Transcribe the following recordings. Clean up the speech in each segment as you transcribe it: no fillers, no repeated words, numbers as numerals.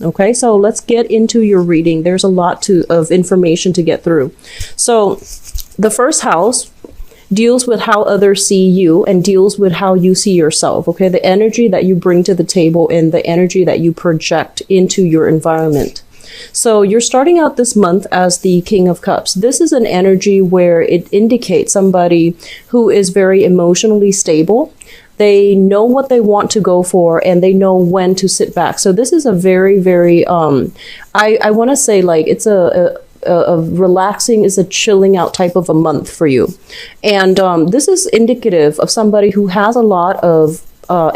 Okay, so let's get into your reading. There's a lot of information to get through. So the first house deals with how others see you and deals with how you see yourself. Okay, the energy that you bring to the table and the energy that you project into your environment. So you're starting out this month as the King of Cups. This is an energy where it indicates somebody who is very emotionally stable. They know what they want to go for and they know when to sit back. So this is a very, very, I want to say like it's a relaxing, is a chilling out type of a month for you. And this is indicative of somebody who has a lot of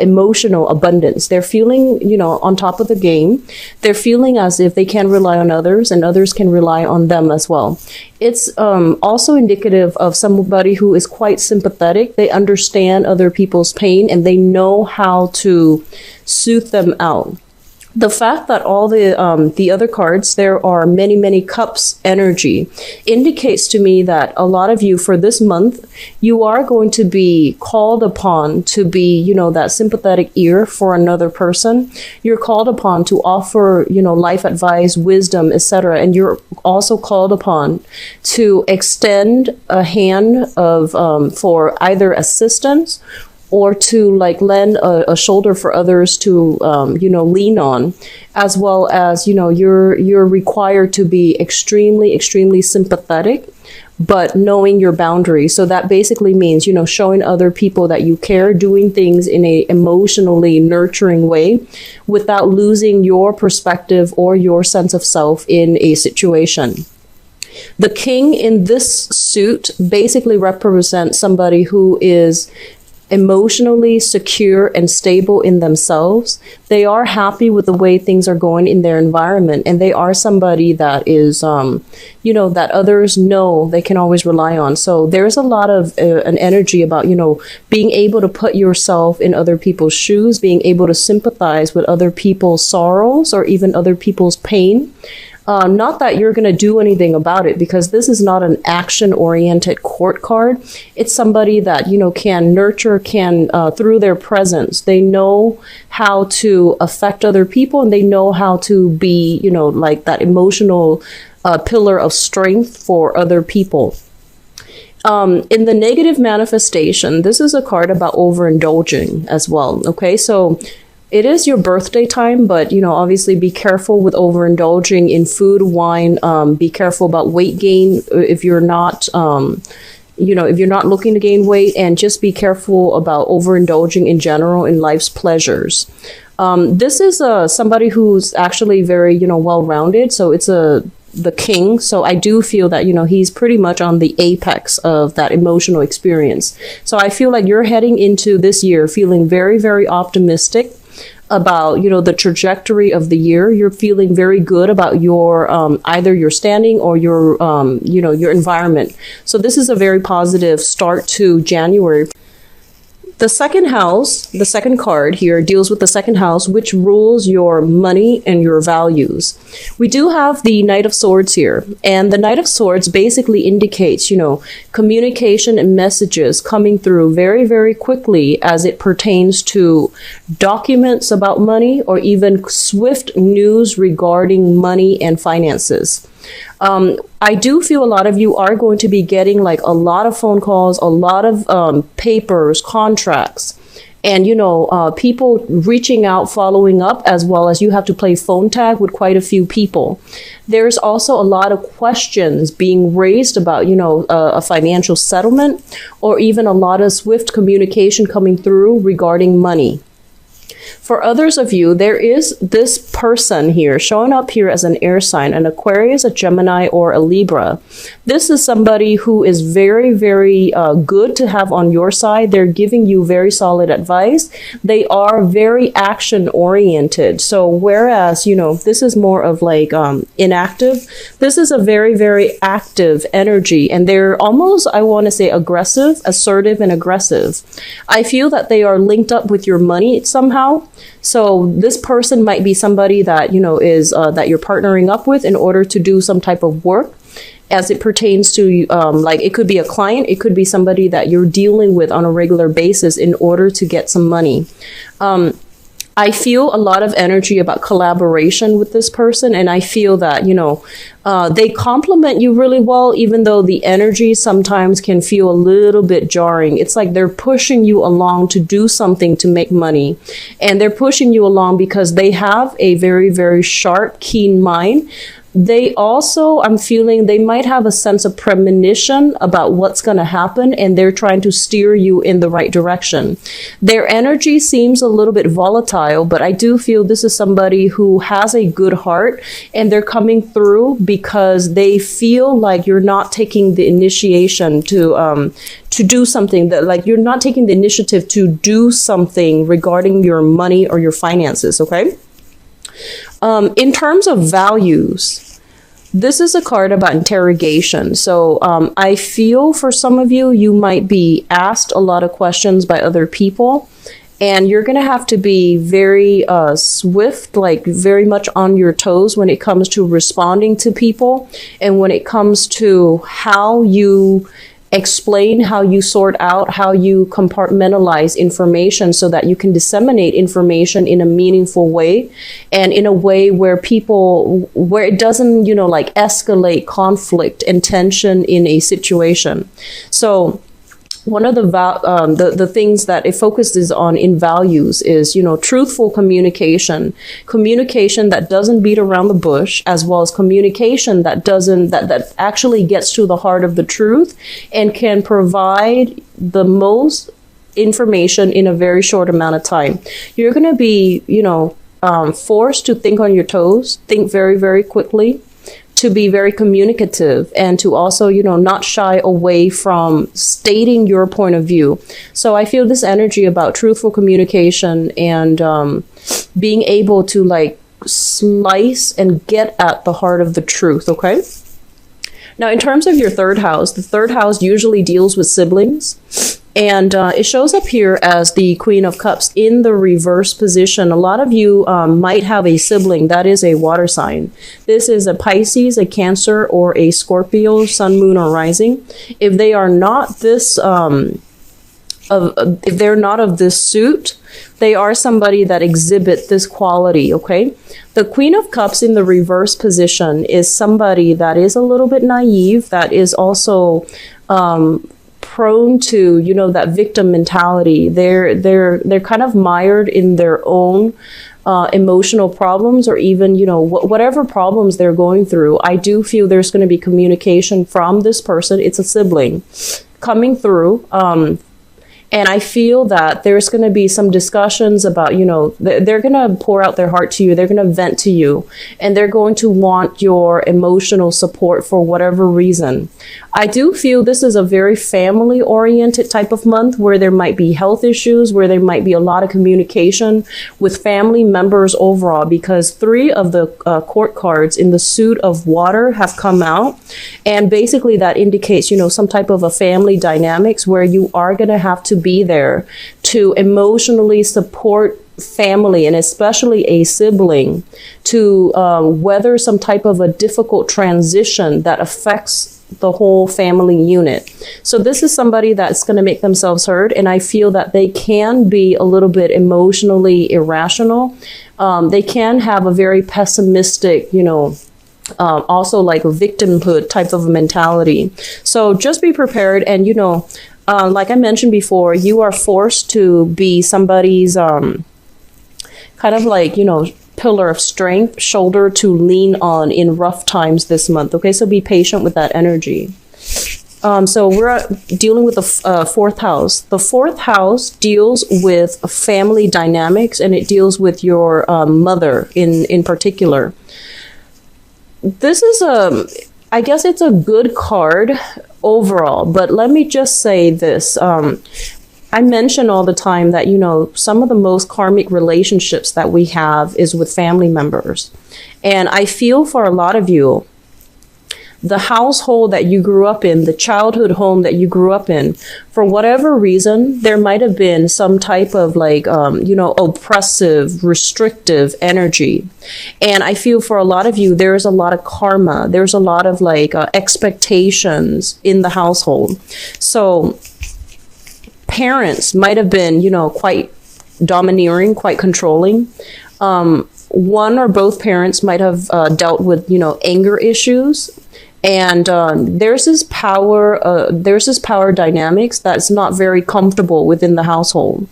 emotional abundance. They're feeling, on top of the game. They're feeling as if they can rely on others and others can rely on them as well. It's also indicative of somebody who is quite sympathetic. They understand other people's pain and they know how to soothe them out. The fact that all the other cards, there are many, many cups energy, indicates to me that a lot of you for this month, you are going to be called upon to be, that sympathetic ear for another person. You're called upon to offer, life advice, wisdom, etc. And you're also called upon to extend a hand of for either assistance or to like lend a shoulder for others to, lean on, as well as, you're required to be extremely, extremely sympathetic, but knowing your boundaries. So that basically means, showing other people that you care, doing things in a emotionally nurturing way without losing your perspective or your sense of self in a situation. The king in this suit basically represents somebody who is emotionally secure and stable in themselves. They are happy with the way things are going in their environment, and they are somebody that is, that others know they can always rely on. So there's a lot of an energy about, being able to put yourself in other people's shoes, being able to sympathize with other people's sorrows or even other people's pain. Not that you're going to do anything about it, because this is not an action-oriented court card. It's somebody that, can nurture, through their presence. They know how to affect other people, and they know how to be, like that emotional pillar of strength for other people. In the negative manifestation, this is a card about overindulging as well. Okay, so it is your birthday time, but, obviously be careful with overindulging in food, wine. Be careful about weight gain if you're not, if you're not looking to gain weight, and just be careful about overindulging in general in life's pleasures. This is somebody who's actually very, well-rounded. So it's the king. So I do feel that, he's pretty much on the apex of that emotional experience. So I feel like you're heading into this year feeling very, very optimistic about, the trajectory of the year. You're feeling very good about your, either your standing or your, your environment. So this is a very positive start to January. The second house, the second card here, deals with the second house, which rules your money and your values. We do have the Knight of Swords here, and the Knight of Swords basically indicates, communication and messages coming through very, very quickly as it pertains to documents about money or even swift news regarding money and finances. I do feel a lot of you are going to be getting like a lot of phone calls, a lot of papers, contracts, and, people reaching out, following up, as well as you have to play phone tag with quite a few people. There's also a lot of questions being raised about, a financial settlement, or even a lot of swift communication coming through regarding money. For others of you, there is this person here showing up here as an air sign, an Aquarius, a Gemini, or a Libra. This is somebody who is very, very good to have on your side. They're giving you very solid advice. They are very action oriented. So whereas, this is more of like inactive, this is a very, very active energy. And they're almost, I want to say, aggressive, assertive, and aggressive. I feel that they are linked up with your money somehow. So this person might be somebody that, is that you're partnering up with in order to do some type of work as it pertains to like it could be a client. It could be somebody that you're dealing with on a regular basis in order to get some money. I feel a lot of energy about collaboration with this person, and I feel that, they complement you really well, even though the energy sometimes can feel a little bit jarring. It's like they're pushing you along to do something to make money, and they're pushing you along because they have a very, very sharp, keen mind. They also, I'm feeling they might have a sense of premonition about what's going to happen, and they're trying to steer you in the right direction. Their energy seems a little bit volatile, but I do feel this is somebody who has a good heart, and they're coming through because they feel like you're not taking the initiation to do something, that like you're not taking the initiative to do something regarding your money or your finances. Okay. In terms of values, this is a card about interrogation. So I feel for some of you, you might be asked a lot of questions by other people, and you're going to have to be very swift, like very much on your toes when it comes to responding to people, and when it comes to how you explain, how you sort out, how you compartmentalize information so that you can disseminate information in a meaningful way, and in a way where where it doesn't, like escalate conflict and tension in a situation. So one of the things that it focuses on in values is, truthful communication that doesn't beat around the bush, as well as communication that actually gets to the heart of the truth and can provide the most information in a very short amount of time. You're going to be, forced to think on your toes, think very, very quickly, to be very communicative, and to also, not shy away from stating your point of view. So I feel this energy about truthful communication and being able to like slice and get at the heart of the truth. Okay. Now, in terms of your third house, the third house usually deals with siblings. And it shows up here as the Queen of Cups in the reverse position. A lot of you might have a sibling that is a water sign. This is a Pisces, a Cancer, or a Scorpio, Sun, Moon, or Rising. If they are not this, if they're not of this suit, they are somebody that exhibit this quality. Okay, the Queen of Cups in the reverse position is somebody that is a little bit naive, that is also prone to, that victim mentality. They're kind of mired in their own emotional problems, or even, whatever problems they're going through. I do feel there's going to be communication from this person. It's a sibling coming through. And I feel that there's going to be some discussions about, they're going to pour out their heart to you. They're going to vent to you, and they're going to want your emotional support for whatever reason. I do feel this is a very family oriented type of month, where there might be health issues, where there might be a lot of communication with family members overall, because 3 of the court cards in the suit of water have come out. And basically that indicates, some type of a family dynamics where you are going to have to be there to emotionally support family, and especially a sibling, to weather some type of a difficult transition that affects the whole family unit. So this is somebody that's going to make themselves heard, and I feel that they can be a little bit emotionally irrational. They can have a very pessimistic, also like a victimhood type of mentality. So just be prepared, and like I mentioned before, you are forced to be somebody's kind of like, pillar of strength, shoulder to lean on in rough times this month. Okay, so be patient with that energy. So we're dealing with the fourth house. The fourth house deals with family dynamics, and it deals with your mother in particular. This is I guess it's a good card overall, but let me just say this. I mention all the time that, some of the most karmic relationships that we have is with family members. And I feel for a lot of you, the household that you grew up in, the childhood home that you grew up in, for whatever reason, there might have been some type of like, oppressive, restrictive energy. And I feel for a lot of you, there's a lot of karma. There's a lot of like expectations in the household. So parents might have been, quite domineering, quite controlling. One or both parents might have dealt with, anger issues. And there's this power dynamics that's not very comfortable within the household.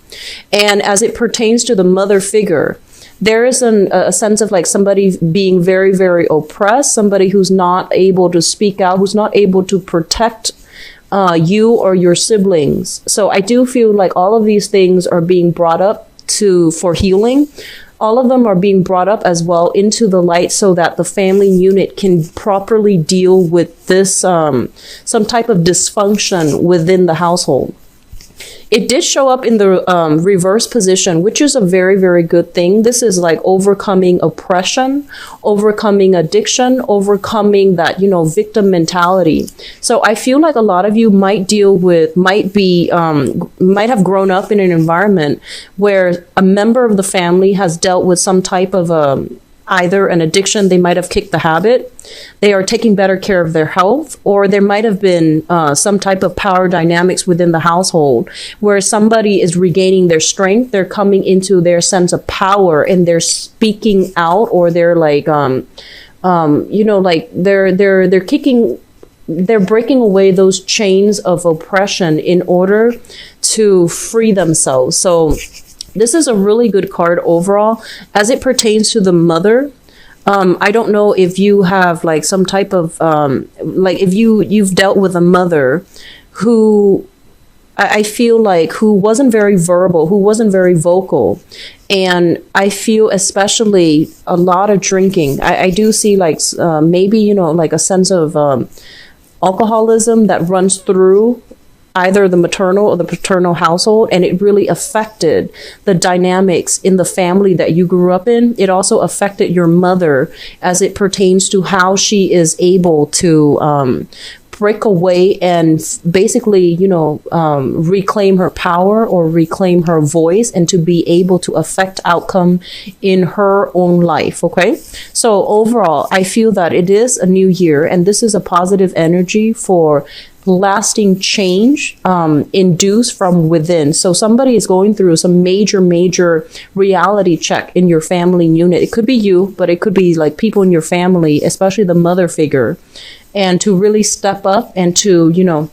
And as it pertains to the mother figure, there is a sense of like somebody being very, very oppressed, somebody who's not able to speak out, who's not able to protect you or your siblings. So I do feel like all of these things are being brought up for healing. All of them are being brought up as well into the light so that the family unit can properly deal with this, some type of dysfunction within the household. It did show up in the reverse position, which is a very, very good thing. This is like overcoming oppression, overcoming addiction, overcoming that, victim mentality. So I feel like a lot of you might have grown up in an environment where a member of the family has dealt with some type of either an addiction, they might have kicked the habit, they are taking better care of their health, or there might have been some type of power dynamics within the household where somebody is regaining their strength, they're coming into their sense of power and they're speaking out, or they're like, they're breaking away those chains of oppression in order to free themselves. So this is a really good card overall as it pertains to the mother. I don't know if you have like some type of if you've dealt with a mother who I feel like who wasn't very verbal, who wasn't very vocal. And I feel especially a lot of drinking. I do see like maybe, like a sense of alcoholism that runs through either the maternal or the paternal household, and it really affected the dynamics in the family that you grew up in. It also affected your mother as it pertains to how she is able to break away and basically, reclaim her power or reclaim her voice and to be able to affect outcome in her own life. Okay. So overall, I feel that it is a new year and this is a positive energy for lasting change induced from within. So somebody is going through some major reality check in your family unit. It could be you, but it could be like people in your family, especially the mother figure, and to really step up and to,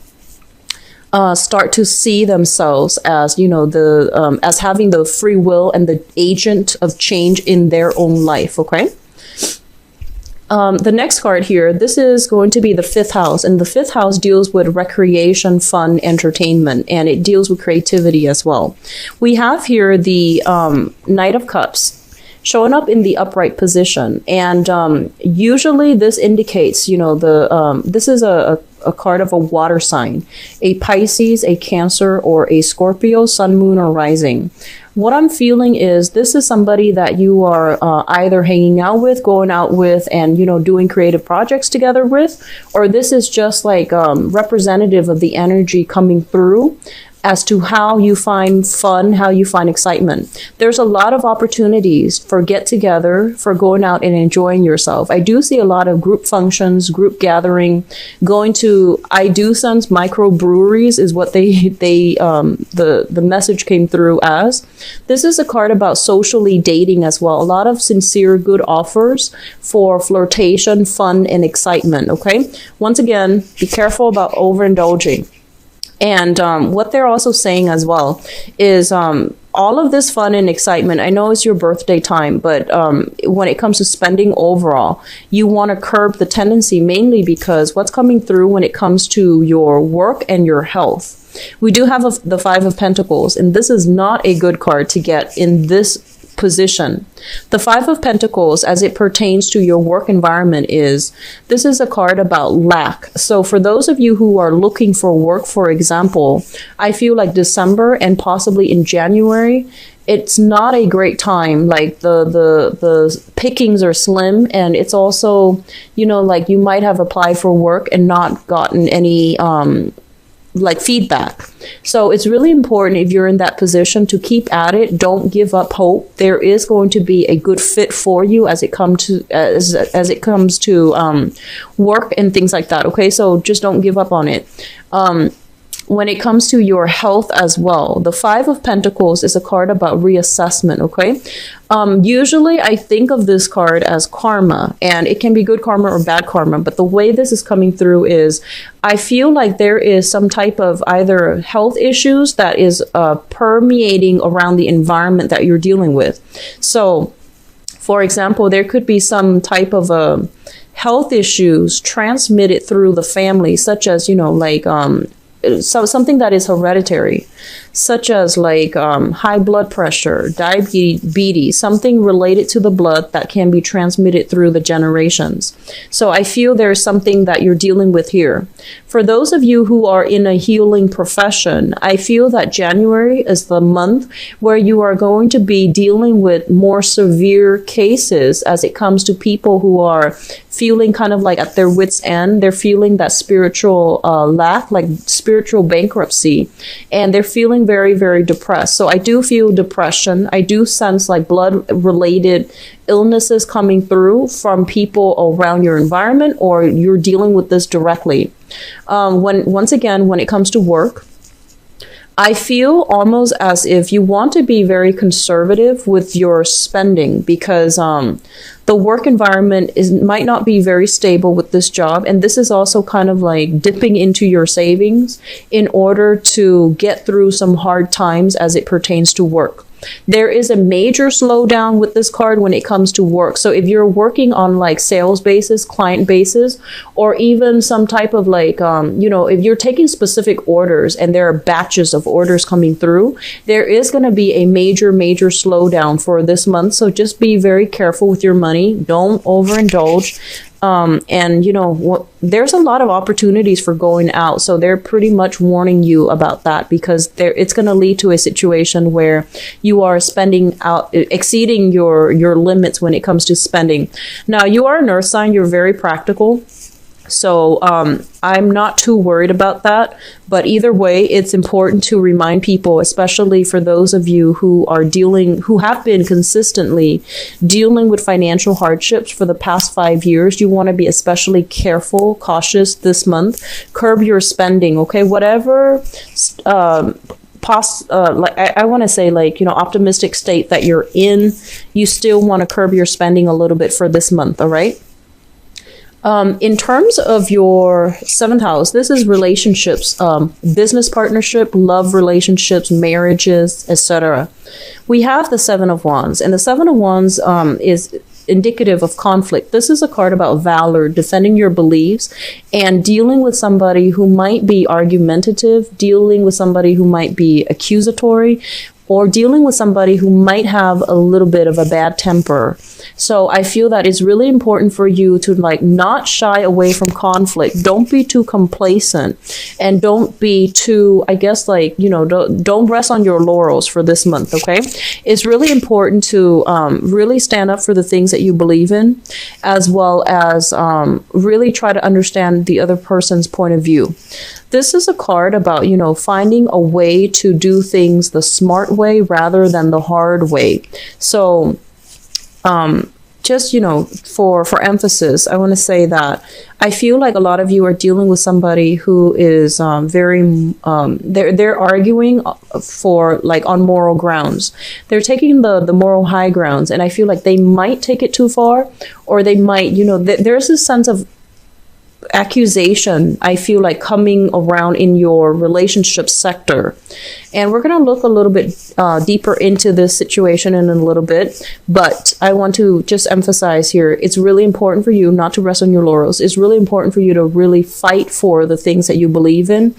start to see themselves as, as having the free will and the agent of change in their own life. Okay. The next card here, this is going to be the 5th house, and the 5th house deals with recreation, fun, entertainment, and it deals with creativity as well. We have here the Knight of Cups showing up in the upright position, and usually this indicates, this is a card of a water sign, a Pisces, a Cancer, or a Scorpio, Sun, Moon, or Rising. What I'm feeling is this is somebody that you are either hanging out with, going out with, and, doing creative projects together with, or this is just like representative of the energy coming through as to how you find fun, how you find excitement. There's a lot of opportunities for get together, for going out and enjoying yourself. I do see a lot of group functions, group gathering, going to, I do sense microbreweries is what the message came through as. This is a card about socially dating as well. A lot of sincere good offers for flirtation, fun, and excitement, okay? Once again, be careful about overindulging. And what they're also saying as well is all of this fun and excitement, I know it's your birthday time, but when it comes to spending overall, you want to curb the tendency mainly because what's coming through when it comes to your work and your health. We do have the 5 of Pentacles, and this is not a good card to get in this position. The 5 of Pentacles, as it pertains to your work environment, this is a card about lack. So for those of you who are looking for work, for example, I feel like December and possibly in January, it's not a great time. Like the pickings are slim, and it's also, like you might have applied for work and not gotten any feedback. So it's really important if you're in that position to keep at it. Don't give up hope. There is going to be a good fit for you as it comes to work and things like that. Okay, so just don't give up on it. when it comes to your health as well, the Five of Pentacles is a card about reassessment, okay? Usually I think of this card as karma, and it can be good karma or bad karma, but the way this is coming through is I feel like there is some type of either health issues that is permeating around the environment that you're dealing with. So, for example, there could be some type of health issues transmitted through the family, such as, you know, like something that is hereditary, such as like high blood pressure, diabetes, something related to the blood that can be transmitted through the generations. So I feel there's something that you're dealing with here. For those of you who are in a healing profession, I feel that January is the month where you are going to be dealing with more severe cases as it comes to people who are feeling kind of like at their wits' end. They're feeling that spiritual lack, like spiritual bankruptcy, and they're feeling very, very depressed. So I do feel depression. I do sense like blood-related illnesses coming through from people around your environment, or you're dealing with this directly. Once again, when it comes to work, I feel almost as if you want to be very conservative with your spending, because the work environment might not be very stable with this job. And this is also kind of like dipping into your savings in order to get through some hard times as it pertains to work. There is a major slowdown with this card when it comes to work. So if you're working on like sales basis, client basis, or even some type of like, you know, if you're taking specific orders and there are batches of orders coming through, there is going to be a major slowdown for this month. So just be very careful with your money. Don't overindulge. And you know, there's a lot of opportunities for going out. So they're pretty much warning you about that, because it's going to lead to a situation where you are spending out, exceeding your limits when it comes to spending. Now, you are an earth sign. You're very practical. So I'm not too worried about that. But either way, it's important to remind people, especially for those of you who have been consistently dealing with financial hardships for the past 5 years. You want to be especially careful, cautious this month. Curb your spending, okay? Whatever I want to say, like, you know, optimistic state that you're in, you still want to curb your spending a little bit for this month, all right? In terms of your seventh house, this is relationships, business partnership, love relationships, marriages, etc. We have the Seven of Wands, and the Seven of Wands is indicative of conflict. This is a card about valor, defending your beliefs, and dealing with somebody who might be argumentative, dealing with somebody who might be accusatory, or dealing with somebody who might have a little bit of a bad temper. So I feel that it's really important for you to like not shy away from conflict. Don't be too complacent, and don't be too, I guess, like, you know, don't rest on your laurels for this month, okay? It's really important to really stand up for the things that you believe in, as well as really try to understand the other person's point of view. This is a card about, you know, finding a way to do things the smart way rather than the hard way. So just, you know, for emphasis, I want to say that I feel like a lot of you are dealing with somebody who is they're arguing for like on moral grounds. They're taking the moral high grounds, and I feel like they might take it too far, or they might, you know, there's this sense of accusation, I feel like, coming around in your relationship sector. And we're going to look a little bit deeper into this situation in a little bit. But I want to just emphasize here, it's really important for you not to rest on your laurels. It's really important for you to really fight for the things that you believe in,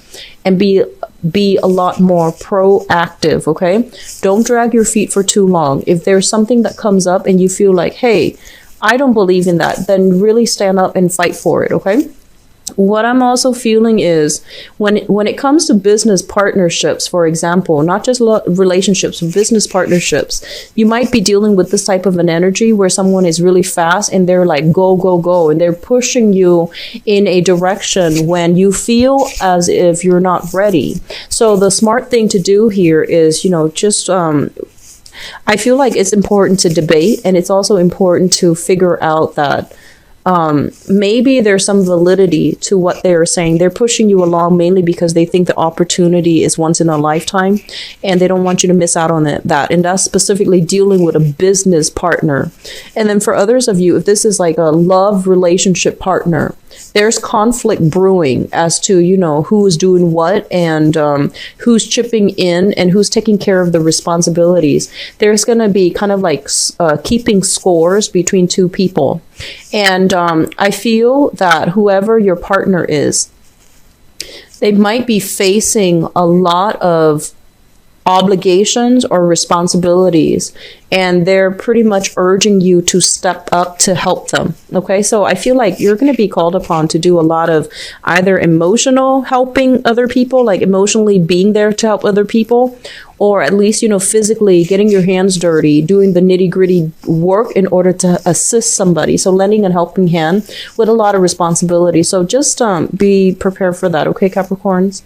and be a lot more proactive, okay? Don't drag your feet for too long. If there's something that comes up and you feel like, hey, I don't believe in that, then really stand up and fight for it, okay? What I'm also feeling is when it comes to business partnerships, for example, not just relationships, business partnerships, you might be dealing with this type of an energy where someone is really fast and they're like, go, go, go. And they're pushing you in a direction when you feel as if you're not ready. So the smart thing to do here is, you know, just I feel like it's important to debate, and it's also important to figure out that maybe there's some validity to what they are saying. They're pushing you along mainly because they think the opportunity is once in a lifetime and they don't want you to miss out on that. And that's specifically dealing with a business partner. And then for others of you, if this is like a love relationship partner, there's conflict brewing as to, you know, who's doing what and who's chipping in and who's taking care of the responsibilities. There's going to be kind of like keeping scores between two people. And I feel that whoever your partner is, they might be facing a lot of obligations or responsibilities, and they're pretty much urging you to step up to help them. Okay, so I feel like you're going to be called upon to do a lot of either emotional helping other people, like emotionally being there to help other people, or at least, you know, physically getting your hands dirty, doing the nitty gritty work in order to assist somebody. So lending a helping hand with a lot of responsibility. So just be prepared for that. Okay, Capricorns?